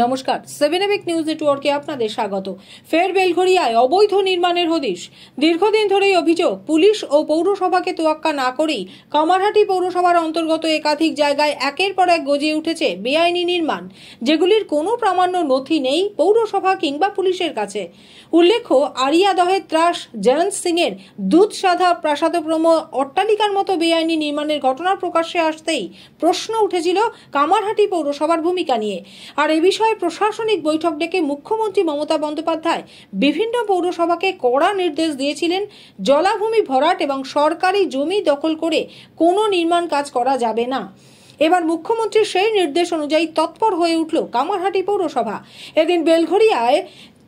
নমস্কার, 7 নিউজ নেটওয়ার্কে আপনাদের স্বাগত। ফের বেলঘড়িয়ায় অবৈধ নির্মাণের হদিশ। দীর্ঘদিন ধরেই অভিযোগ, পুলিশ ও পৌরসভাকে তোয়াক্কা না করেই কামারহাটি পৌরসভার অন্তর্গত একাধিক জায়গায় একের পর এক গজিয়ে উঠেছে বেআইনি নির্মাণ, যেগুলির কোনো প্রামাণ্য নথি নেই পৌরসভা কিংবা পুলিশের কাছে। উল্লেখ্য, আরিয়াদহের ত্রাস জয়ন্ত সিং এর দুধসাধা প্রাসাদপ্রম অট্টালিকার মতো বেআইনি নির্মাণের ঘটনা প্রকাশ্যে আসতেই প্রশ্ন উঠেছিল কামারহাটি পৌরসভার ভূমিকা নিয়ে। আর এই বিষয়ে প্রশাসনিক বৈঠক ডেকে মুখ্যমন্ত্রী মমতা বন্দ্যোপাধ্যায় বিভিন্ন পৌরসভাকে কড়া নির্দেশ দিয়েছিলেন, জলাভূমি ভরাট এবং সরকারি জমি দখল করে কোনো নির্মাণ কাজ করা যাবে না। এবার মুখ্যমন্ত্রীর সেই নির্দেশ অনুযায়ী তৎপর হয়ে উঠল কামারহাটি পৌরসভা। এদিন বেলঘড়িয়ায়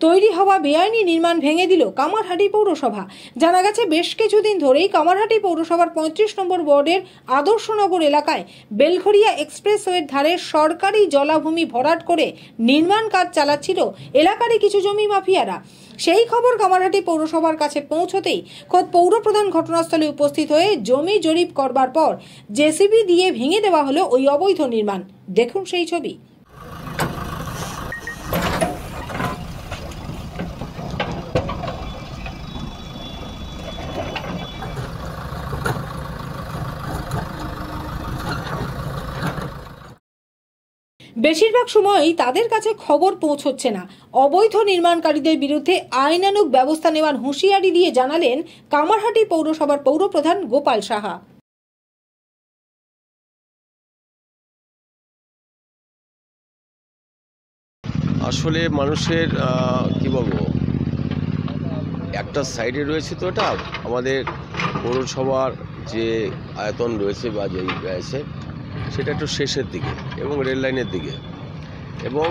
তৈরি হওয়া বেআইনি নির্মাণ ভেঙে দিল কামারহাটি পৌরসভা। জানা গেছে, বেশ কিছুদিন ধরেই কামারহাটি পৌরসভার 35 নম্বর ওয়ার্ডের আদর্শনগর এলাকায় বেলঘড়িয়া এক্সপ্রেসওয়ের ধারে সরকারি জলাভূমি ভরাট করে নির্মাণ কাজ চালাচ্ছিল এলাকারই কিছু জমি মাফিয়ারা। সেই খবর কামারহাটি পৌরসভার কাছে পৌঁছতেই খোদ পৌরপ্রধান ঘটনাস্থলে উপস্থিত হয়ে জমি জরিপ করবার পর জেসিবি দিয়ে ভেঙে দেওয়া হলো ওই অবৈধ নির্মাণ। দেখুন সেই ছবি। বেশিরভাগ সময়ই তাদের কাছে খবর পৌঁছচ্ছে না। অবৈধ নির্মাণকারীদের বিরুদ্ধে আইনানুগ ব্যবস্থা নেওয়ার হুঁশিয়ারি দিয়ে জানালেন কামারহাটি পৌরসভার পৌরপ্রধান গোপাল সাহা। আসলে মানুষের কি বলবো, একটা সাইডে রয়েছে তো এটা আমাদের পৌরসভার যে আয়তন রয়েছে বা যেই রয়েছে সেটা একটু শেষের দিকে এবং রেল লাইনের দিকে এবং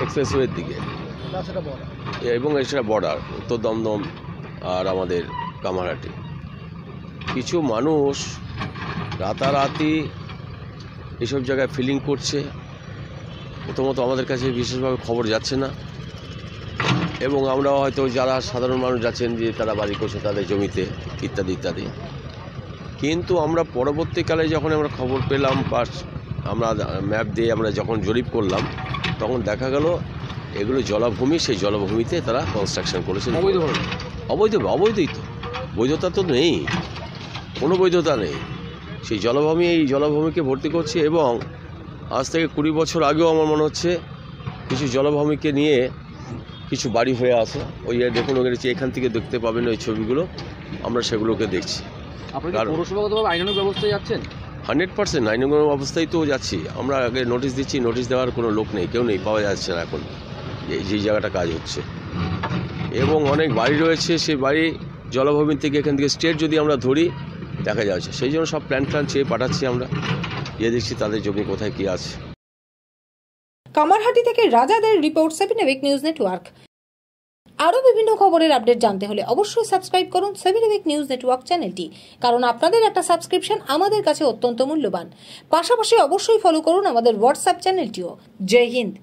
এক্সপ্রেসওয়ের দিকে এবং এছাড়া বর্ডার উত্তর দমদম আর আমাদের কামারহাটি। কিছু মানুষ রাতারাতি এসব জায়গায় ফিলিং করছে। প্রথমত আমাদের কাছে বিশেষভাবে খবর যাচ্ছে না এবং আমরা হয়তো যারা সাধারণ মানুষ যাচ্ছেন যে তারা বাড়ি করছে তাদের জমিতে ইত্যাদি ইত্যাদি, কিন্তু আমরা পরবর্তীকালে যখন আমরা খবর পেলাম বা আমরা ম্যাপ দিয়ে আমরা যখন জরিপ করলাম তখন দেখা গেল এগুলো জলাভূমি, সেই জলাভূমিতে তারা কনস্ট্রাকশন করেছে অবৈধই তো, বৈধতা তো নেই, কোনো বৈধতা নেই। সেই জলাভূমি এই জলাভূমিকে ভর্তি করছে এবং আজ থেকে 20 বছর আগেও আমার মনে হচ্ছে কিছু জলাভূমিকে নিয়ে কিছু বাড়ি হয়ে আছে। ওই দেখুন ওখানে এখান থেকে দেখতে পাবেন ওই ছবিগুলো, আমরা সেগুলোকে দেখছি। আপনারা পৌরসভাগতভাবে আইনানুগ ব্যবস্থায় যাচ্ছেন? 100% আইনানুগ অবস্থায় তো যাচ্ছি আমরা। আগে নোটিশ দিচ্ছি, নোটিশ দেওয়ার কোনো লোক নেই, কেউ নেই, পাওয়া যাচ্ছে না এখন যেই জায়গাটা কাজ হচ্ছে। এবং অনেক বাড়ি রয়েছে, সেই বাড়ি জলাভূমি থেকে এখান থেকে স্টেট যদি আমরা ধরি দেখা যাচ্ছে। সেই জন্য সব প্ল্যান চেয়ে পাঠাচ্ছি আমরা, গিয়ে দেখছি তাদের জমি কোথায় কি আছে। কামারহাটি থেকে রাজাদের রিপোর্ট, 7 নিউজ নেটওয়ার্ক। আরও বিভিন্ন খবরের আপডেট জানতে হলে অবশ্যই সাবস্ক্রাইব করুন 7 নিউজ নেটওয়ার্ক চ্যানেলটি, কারণ আপনাদের একটা সাবস্ক্রিপশন আমাদের কাছে অত্যন্ত মূল্যবান। পাশাপাশি অবশ্যই ফলো করুন আমাদের হোয়াটসঅ্যাপ চ্যানেলটিও। জয় হিন্দ।